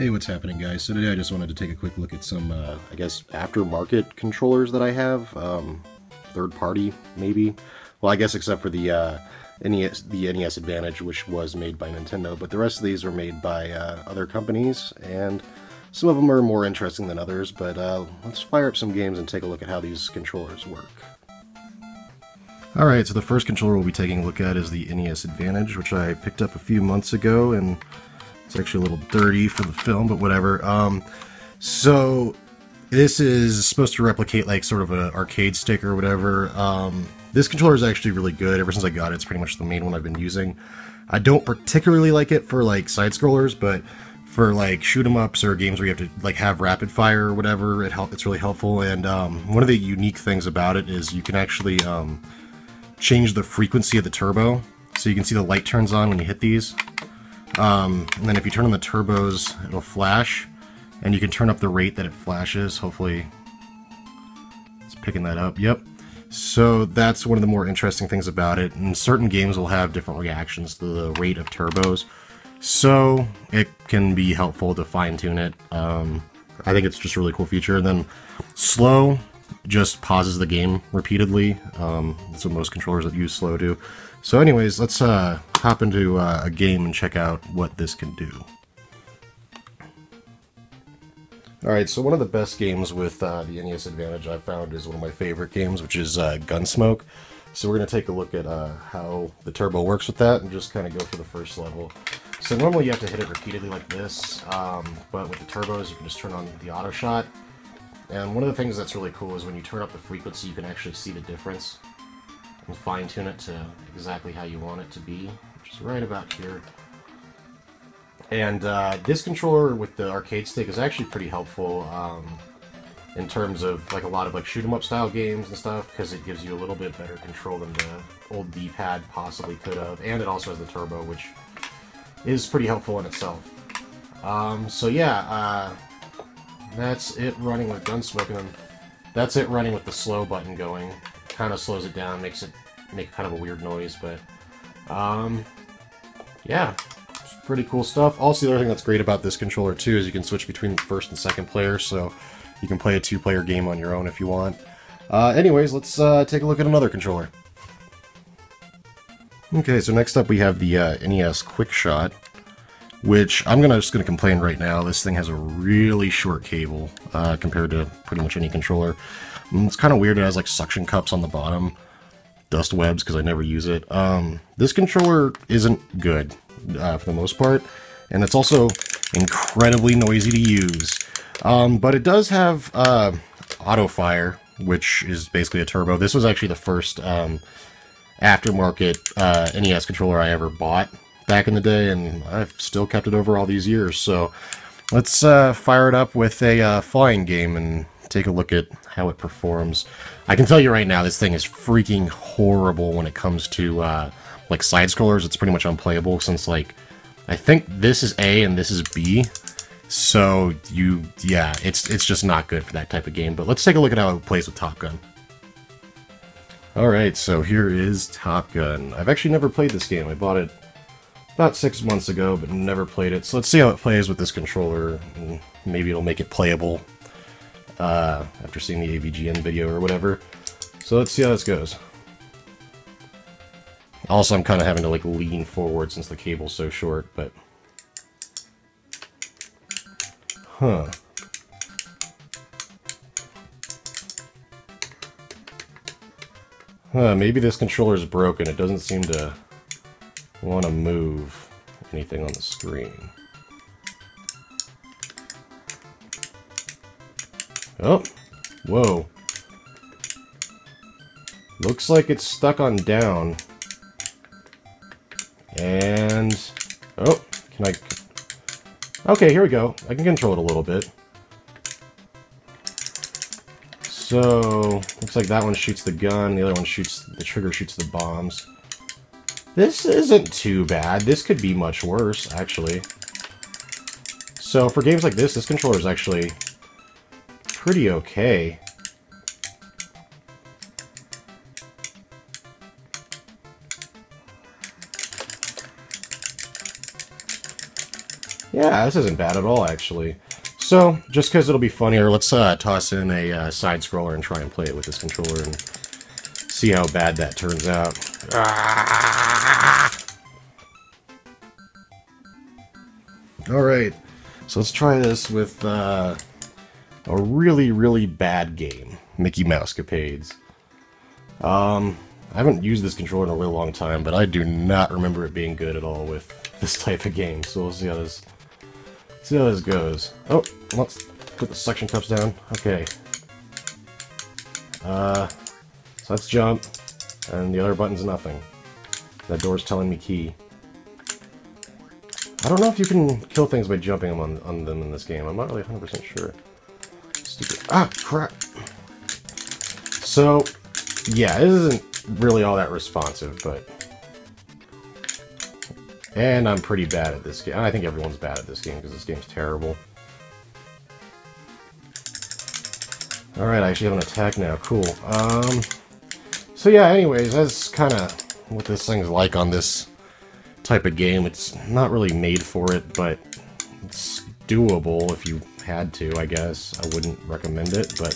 Hey, what's happening, guys? So today I just wanted to take a quick look at some, I guess, aftermarket controllers that I have. Third party, maybe. Well, I guess except for the NES Advantage, which was made by Nintendo, but the rest of these are made by other companies, and some of them are more interesting than others, but let's fire up some games and take a look at how these controllers work. Alright, so the first controller we'll be taking a look at is the NES Advantage, which I picked up a few months ago, and it's actually a little dirty for the film, but whatever. So this is supposed to replicate like sort of an arcade stick or whatever. This controller is actually really good. Ever since I got it, it's pretty much the main one I've been using. I don't particularly like it for like side scrollers, but for like shoot 'em ups or games where you have to like have rapid fire or whatever, it's really helpful. And one of the unique things about it is you can actually change the frequency of the turbo, so you can see the light turns on when you hit these. And then if you turn on the turbos, it'll flash, and you can turn up the rate that it flashes. Hopefully it's picking that up. Yep. So that's one of the more interesting things about it, and certain games will have different reactions to the rate of turbos, so it can be helpful to fine-tune it. I think it's just a really cool feature. And then slow just pauses the game repeatedly. That's what most controllers that use slow do. So anyways, let's hop into a game and check out what this can do. Alright, so one of the best games with the NES Advantage I've found is one of my favorite games, which is Gunsmoke. So we're going to take a look at how the turbo works with that and just kind of go for the first level. So normally you have to hit it repeatedly like this, but with the turbos you can just turn on the auto shot. And one of the things that's really cool is when you turn up the frequency, you can actually see the difference and fine-tune it to exactly how you want it to be, which is right about here. And this controller with the arcade stick is actually pretty helpful in terms of like a lot of like shoot 'em up style games and stuff, because it gives you a little bit better control than the old D-pad possibly could have, and it also has the turbo, which is pretty helpful in itself. So yeah, that's it running with Gunsmoke, and then that's it running with the slow button going. Kind of slows it down, makes it make kind of a weird noise, but yeah, it's pretty cool stuff. Also, the other thing that's great about this controller too is you can switch between first and second player, so you can play a two-player game on your own if you want. Anyways, let's take a look at another controller. Okay, so next up we have the NES Quick Shot, which I'm just gonna complain right now. This thing has a really short cable compared to pretty much any controller. It's kind of weird. It has like suction cups on the bottom, dust webs because I never use it. This controller isn't good for the most part, and it's also incredibly noisy to use. But it does have auto fire, which is basically a turbo. This was actually the first aftermarket NES controller I ever bought back in the day, and I've still kept it over all these years. So let's fire it up with a flying game and take a look at how it performs. I can tell you right now, this thing is freaking horrible when it comes to like side scrollers. It's pretty much unplayable since like I think this is A and this is B. So yeah, it's just not good for that type of game. But let's take a look at how it plays with Top Gun. Alright, so here is Top Gun. I've actually never played this game. I bought it about 6 months ago, but never played it. So let's see how it plays with this controller, and maybe it'll make it playable after seeing the AVGN video or whatever. So let's see how this goes. Also, I'm kind of having to like lean forward since the cable's so short, but... Huh. Maybe this controller's broken. It doesn't seem to want to move anything on the screen. Oh, whoa. Looks like it's stuck on down. And, oh, can I... Okay, here we go. I can control it a little bit. So, looks like that one shoots the gun, the other one shoots, the trigger shoots the bombs. This isn't too bad. This could be much worse, actually. So, for games like this controller is actually pretty okay. Yeah, this isn't bad at all, actually. So, just because it'll be funnier, let's toss in a side-scroller and try and play it with this controller and see how bad that turns out. Ah! Alright, so let's try this with a really, really bad game, Mickey Mousecapades. I haven't used this controller in a really long time, but I do not remember it being good at all with this type of game, so we'll see how this goes. Oh, let's put the suction cups down. Okay. So let's jump, and the other button's nothing. That door's telling me key. I don't know if you can kill things by jumping on them in this game. I'm not really 100% sure. Stupid. Ah, crap! So, yeah, this isn't really all that responsive, but... And I'm pretty bad at this game. I think everyone's bad at this game, because this game's terrible. Alright, I actually have an attack now. Cool. So yeah, anyways, that's kind of what this thing's like on this type of game. It's not really made for it, but it's doable if you had to, I guess. I wouldn't recommend it, but...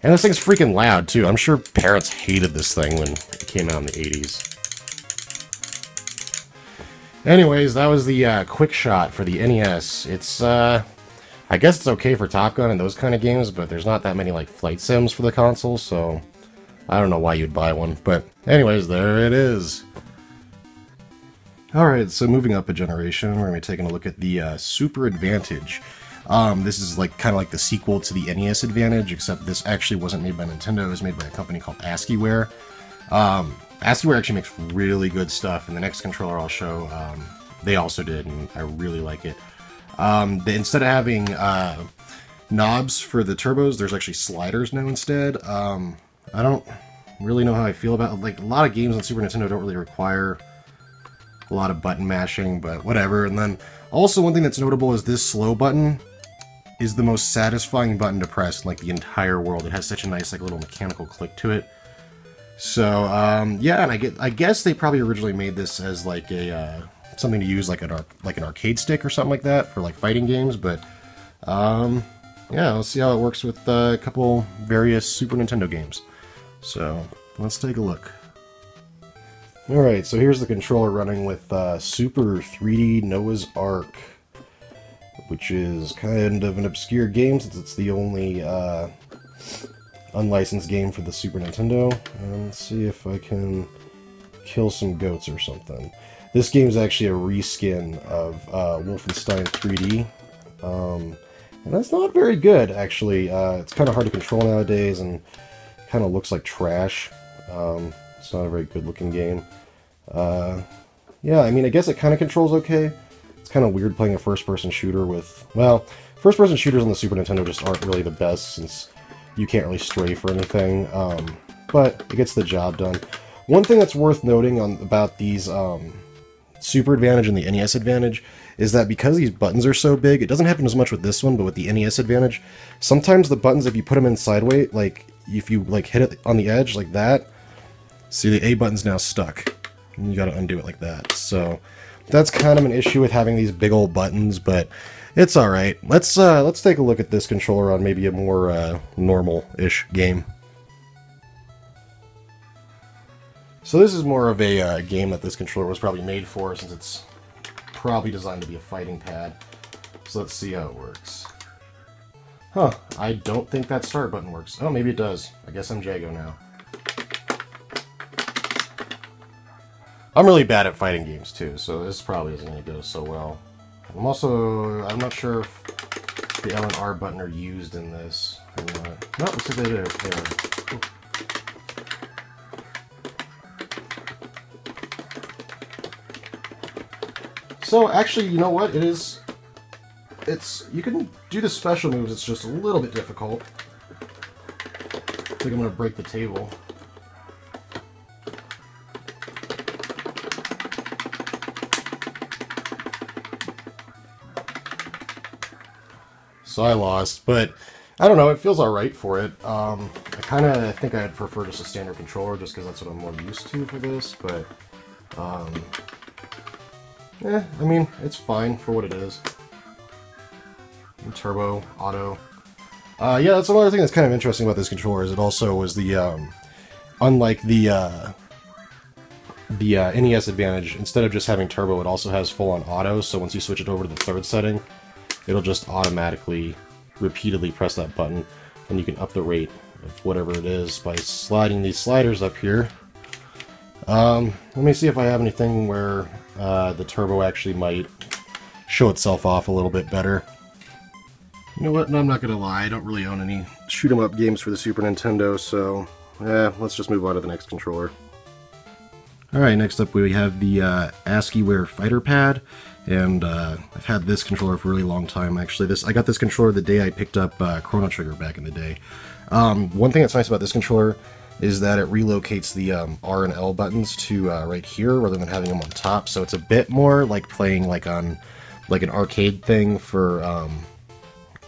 And this thing's freaking loud, too. I'm sure parents hated this thing when it came out in the 80s. Anyways, that was the Quick Shot for the NES. It's, I guess it's okay for Top Gun and those kind of games, but there's not that many, like, flight sims for the console, so I don't know why you'd buy one. But anyways, there it is. Alright, so moving up a generation, we're going to be taking a look at the Super Advantage. This is like kind of like the sequel to the NES Advantage, except this actually wasn't made by Nintendo. It was made by a company called ASCIIware. ASCIIware actually makes really good stuff, and the next controller I'll show, they also did, and I really like it. Instead of having knobs for the turbos, there's actually sliders now instead. I don't really know how I feel about it. Like, a lot of games on Super Nintendo don't really require a lot of button mashing, but whatever. And then, also one thing that's notable is this slow button is the most satisfying button to press in, like, the entire world. It has such a nice, like, little mechanical click to it. So, yeah, and I guess they probably originally made this as, like, a, something to use, like, an arcade stick or something like that for, like, fighting games, but, yeah, let's see how it works with a couple various Super Nintendo games. So, let's take a look. Alright, so here's the controller running with Super 3D Noah's Ark, which is kind of an obscure game since it's the only unlicensed game for the Super Nintendo. And let's see if I can kill some goats or something. This game is actually a reskin of Wolfenstein 3D, and that's not very good, actually. It's kind of hard to control nowadays and kind of looks like trash. It's not a very good-looking game. Yeah, I mean, I guess it kind of controls okay. It's kind of weird playing a first-person shooter with... Well, first-person shooters on the Super Nintendo just aren't really the best, since you can't really strafe or anything. But it gets the job done. One thing that's worth noting about these Super Advantage and the NES Advantage is that because these buttons are so big, it doesn't happen as much with this one, but with the NES Advantage, sometimes the buttons, if you put them in sideways, like, if you, like, hit it on the edge like that, see, the A button's now stuck. And you gotta undo it like that. So that's kind of an issue with having these big old buttons, but it's alright. Let's take a look at this controller on maybe a more normal-ish game. So this is more of a game that this controller was probably made for, since it's probably designed to be a fighting pad. So let's see how it works. Huh, I don't think that start button works. Oh, maybe it does. I guess I'm Jago now. I'm really bad at fighting games too, so this probably isn't going to go so well. I'm not sure if the L and R button are used in this or not. No, looks like they are. Cool. So actually, you know what? You can do the special moves, it's just a little bit difficult. I think I'm going to break the table. So I lost, but I don't know, it feels alright for it. I think I'd prefer just a standard controller just because that's what I'm more used to for this, but I mean, it's fine for what it is. Turbo, auto. Yeah, that's another thing that's kind of interesting about this controller, is it also was the, unlike the NES Advantage, instead of just having turbo, it also has full-on auto, so once you switch it over to the third setting, it'll just automatically, repeatedly press that button, and you can up the rate of whatever it is by sliding these sliders up here. Let me see if I have anything where the turbo actually might show itself off a little bit better. You know what, no, I'm not going to lie, I don't really own any shoot-'em-up games for the Super Nintendo, so let's just move on to the next controller. Alright, next up we have the ASCIIware Fighter Pad, and I've had this controller for a really long time, actually. I got this controller the day I picked up Chrono Trigger back in the day. One thing that's nice about this controller is that it relocates the R and L buttons to right here, rather than having them on top, so it's a bit more like playing like on like an arcade thing for...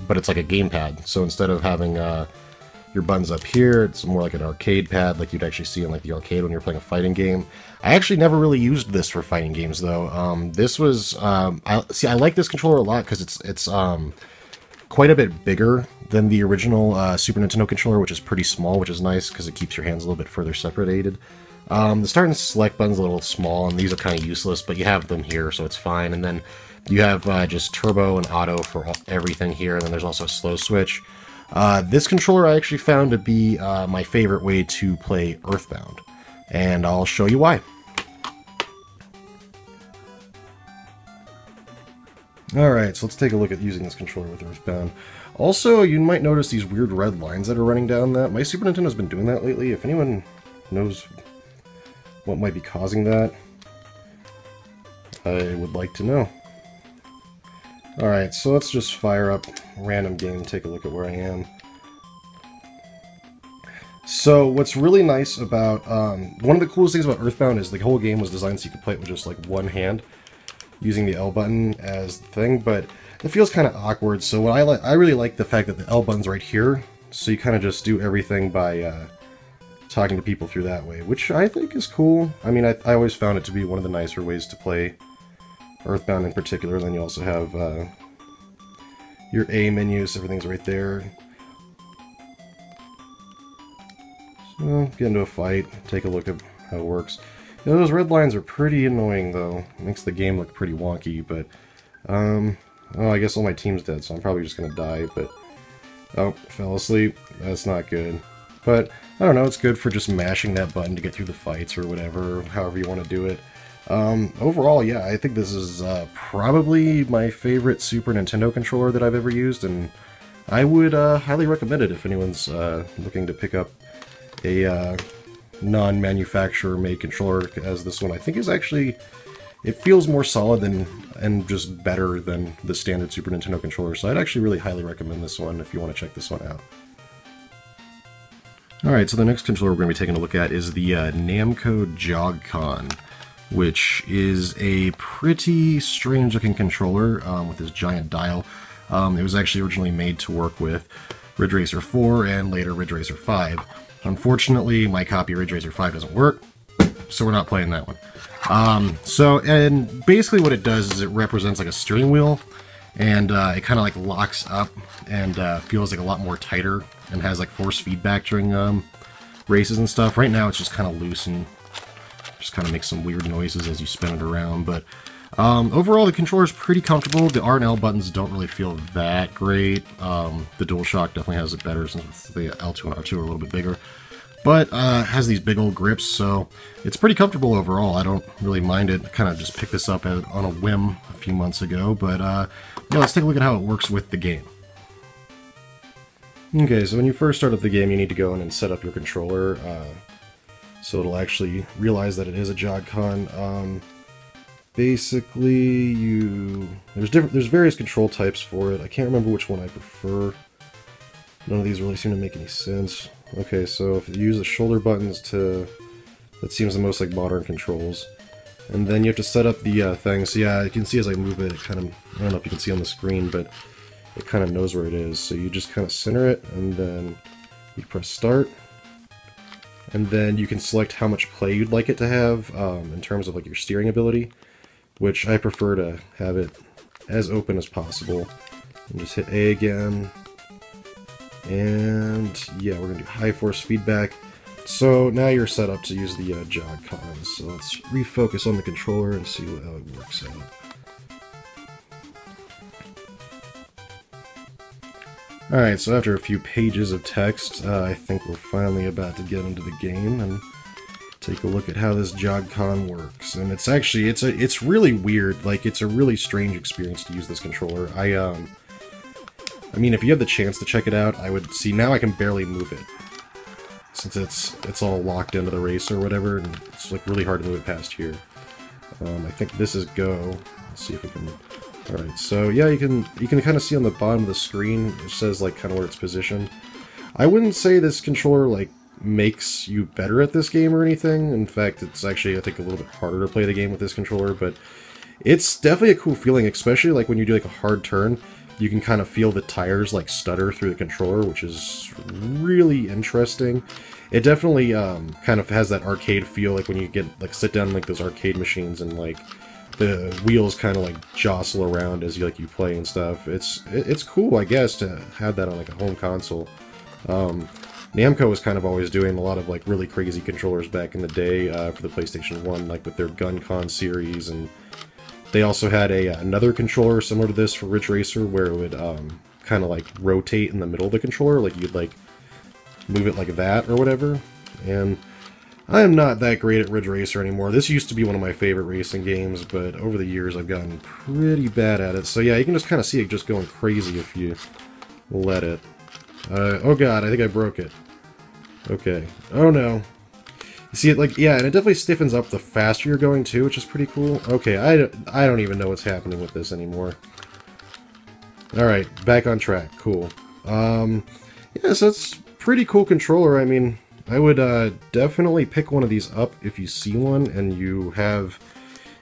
but it's like a gamepad, so instead of having your buttons up here, it's more like an arcade pad, like you'd actually see in like the arcade when you're playing a fighting game. I actually never really used this for fighting games, though. This was... I like this controller a lot because it's quite a bit bigger than the original Super Nintendo controller, which is pretty small, which is nice because it keeps your hands a little bit further separated. The start and select button's a little small, and these are kind of useless, but you have them here, so it's fine. And then you have just turbo and auto for everything here, and then there's also a slow switch. This controller I actually found to be my favorite way to play Earthbound, and I'll show you why. Alright, so let's take a look at using this controller with Earthbound. Also, you might notice these weird red lines that are running down that. My Super Nintendo's been doing that lately. If anyone knows what might be causing that, I would like to know. Alright, so let's just fire up a random game and take a look at where I am. So, what's really nice about, one of the coolest things about Earthbound is the whole game was designed so you could play it with just like one hand, using the L button as the thing, but it feels kind of awkward, so what I really like the fact that the L button's right here, so you kind of just do everything by talking to people through that way, which I think is cool. I mean, I always found it to be one of the nicer ways to play Earthbound in particular. Then you also have your A menu, so everything's right there. So, get into a fight, take a look at how it works. You know, those red lines are pretty annoying, though. It makes the game look pretty wonky, but, oh, I guess all my team's dead, so I'm probably just gonna die, but... Oh, fell asleep. That's not good. But, I don't know, it's good for just mashing that button to get through the fights or whatever, however you want to do it. Overall, yeah, I think this is probably my favorite Super Nintendo controller that I've ever used, and I would highly recommend it if anyone's looking to pick up a non-manufacturer-made controller, as this one I think is actually... It feels more solid than and just better than the standard Super Nintendo controller, so I'd actually really highly recommend this one if you want to check this one out. Alright, so the next controller we're going to be taking a look at is the Namco Jogcon, which is a pretty strange-looking controller with this giant dial. It was actually originally made to work with Ridge Racer 4 and later Ridge Racer 5. Unfortunately, my copy of Ridge Racer 5 doesn't work, so we're not playing that one. And basically what it does is it represents like a steering wheel, and it kind of like locks up and feels like a lot more tighter and has like force feedback during races and stuff. Right now it's just kind of loose and just kind of makes some weird noises as you spin it around, but overall the controller is pretty comfortable. The R and L buttons don't really feel that great. The DualShock definitely has it better since the L2 and R2 are a little bit bigger. But has these big old grips, so it's pretty comfortable overall. I don't really mind it. I kind of just picked this up on a whim a few months ago, but yeah, let's take a look at how it works with the game. Okay, so when you first start up the game, you need to go in and set up your controller, so it'll actually realize that it is a Jogcon. Basically, there's various control types for it. I can't remember which one I prefer. None of these really seem to make any sense. Okay, so if you use the shoulder buttons that seems the most like modern controls. And then you have to set up the thing. So yeah, you can see as I move it, it kind of, I don't know if you can see on the screen, but it kind of knows where it is. So you just kind of center it, and then you press start. And then you can select how much play you'd like it to have in terms of like your steering ability. which I prefer to have it as open as possible. And just hit A again. And yeah, we're going to do high force feedback. So now you're set up to use the Jogcon. So let's refocus on the controller and see how it works out. Alright, so after a few pages of text, I think we're finally about to get into the game and take a look at how this Jogcon works. And it's actually, it's really weird. Like, it's a really strange experience to use this controller. I mean, if you have the chance to check it out, I would see. Now I can barely move it, since it's all locked into the race or whatever, and it's like really hard to move it past here. I think this is go. Let's see if we can. All right, so yeah, you can kind of see on the bottom of the screen, it says like kind of where it's positioned. I wouldn't say this controller like makes you better at this game or anything. In fact, it's actually, I think, a little bit harder to play the game with this controller, but it's definitely a cool feeling, especially like when you do like a hard turn. You can kind of feel the tires like stutter through the controller, which is really interesting. It definitely kind of has that arcade feel, like when you get like sit down in like those arcade machines and like the wheels kind of like jostle around as you play and stuff. It's cool, I guess, to have that on like a home console. Namco was kind of always doing a lot of like really crazy controllers back in the day for the PlayStation 1, like with their Guncon series, and they also had another controller similar to this for Ridge Racer where it would kind of like rotate in the middle of the controller, like you'd like move it like that or whatever. And I am not that great at Ridge Racer anymore. This used to be one of my favorite racing games, but over the years I've gotten pretty bad at it. So yeah, you can just kind of see it just going crazy if you let it. Oh god, I think I broke it. Okay. Oh no. You see it, like, yeah, and it definitely stiffens up the faster you're going too, which is pretty cool. Okay, I don't even know what's happening with this anymore. Alright, back on track. Cool. Yeah, so it's pretty cool controller. I mean, I would definitely pick one of these up if you see one and you have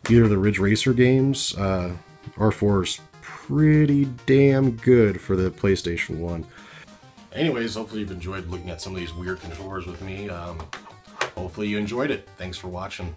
either the Ridge Racer games. R4's pretty damn good for the PlayStation 1. Anyways, hopefully you've enjoyed looking at some of these weird controllers with me. Hopefully you enjoyed it. Thanks for watching.